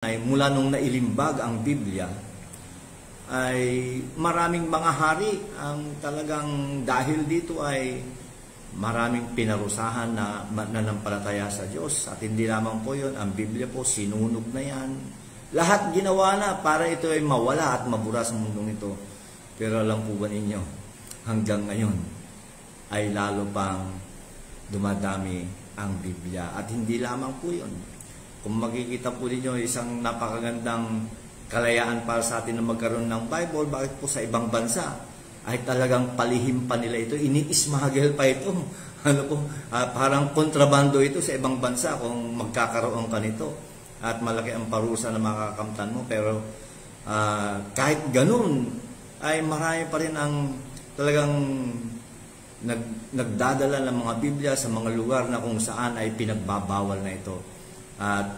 Ay mula nung nailimbag ang Biblia ay maraming mga hari ang talagang dahil dito ay maraming pinarusahan na nananampalataya sa Diyos. At hindi lamang po yun, ang Biblia po sinunog na yan. Lahat ginawa na para ito ay mawala at mabura sa mundong ito. Pero alam po ba ninyo, hanggang ngayon ay lalo pang dumadami ang Biblia. At hindi lamang po yun. Kung makikita po ninyo isang napakagandang kalayaan para sa atin na magkaroon ng Bible, bakit po sa ibang bansa ay talagang palihim pa nila ito, ini-smuggle pa ito. Parang kontrabando ito sa ibang bansa kung magkakaroon ka nito. At malaki ang parusa na makakamtan mo. Pero kahit ganun, ay marami pa rin ang talagang nagdadala ng mga Biblia sa mga lugar na kung saan ay pinagbabawal na ito. At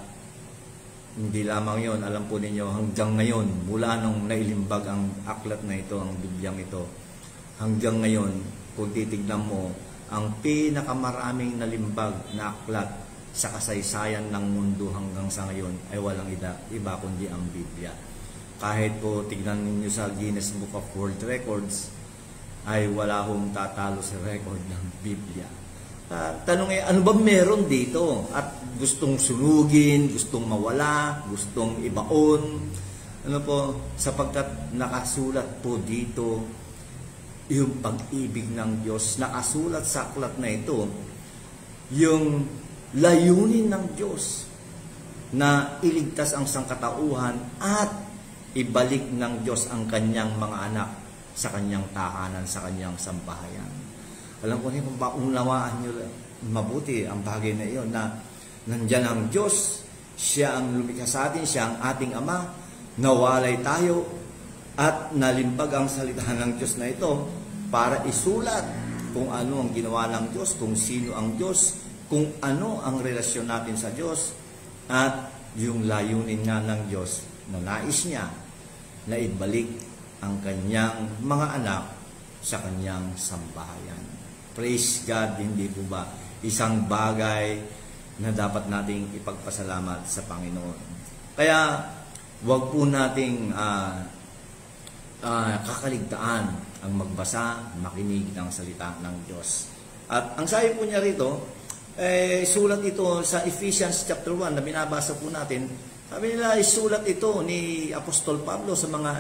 hindi lamang yon, alam po ninyo, hanggang ngayon, mula nung nailimbag ang aklat na ito, ang Bibliang ito, hanggang ngayon, kung titignan mo, ang pinakamaraming nalimbag na aklat sa kasaysayan ng mundo hanggang sa ngayon ay walang iba kundi ang Biblia. Kahit po tignan ninyo sa Guinness Book of World Records, ay wala hong tatalo sa record ng Biblia. Tanong ay, ano ba meron dito? At gustong sunugin, gustong mawala, gustong ibaon. Ano po, sapagkat nakasulat po dito yung pag-ibig ng Diyos. Nakasulat sa aklat na ito yung layunin ng Diyos na iligtas ang sangkatauhan at ibalik ng Diyos ang kanyang mga anak sa kanyang tahanan, sa kanyang sambahayan. Alam ko niyo kung paunawaan niyo mabuti ang bagay na iyon na nandyan ang Diyos, siya ang lumikha sa atin, siya ang ating Ama, nawalay tayo at nalimbag ang salita ng Diyos na ito para isulat kung ano ang ginawa ng Diyos, kung sino ang Diyos, kung ano ang relasyon natin sa Diyos at yung layunin nga ng Diyos na nais niya na ibalik ang kanyang mga anak sa kanyang sambahayan. Praise God, hindi po ba isang bagay na dapat nating ipagpasalamat sa Panginoon. Kaya wag po nating kakaligtaan ang magbasa, makinig ng salita ng Diyos. At ang sabi po niya rito, sulat ito sa Ephesians chapter 1 na binabasa po natin. Sabi nila, isulat ito ni Apostol Pablo sa mga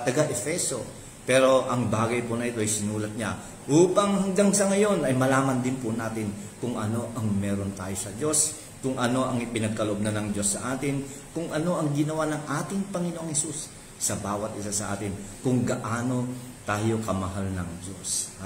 taga-Efeso. Pero ang bagay po na ito ay sinulat niya upang hanggang sa ngayon ay malaman din po natin kung ano ang meron tayo sa Diyos, kung ano ang ipinagkaloob na ng Diyos sa atin, kung ano ang ginawa ng ating Panginoong Hesus sa bawat isa sa atin, kung gaano tayo kamahal ng Diyos.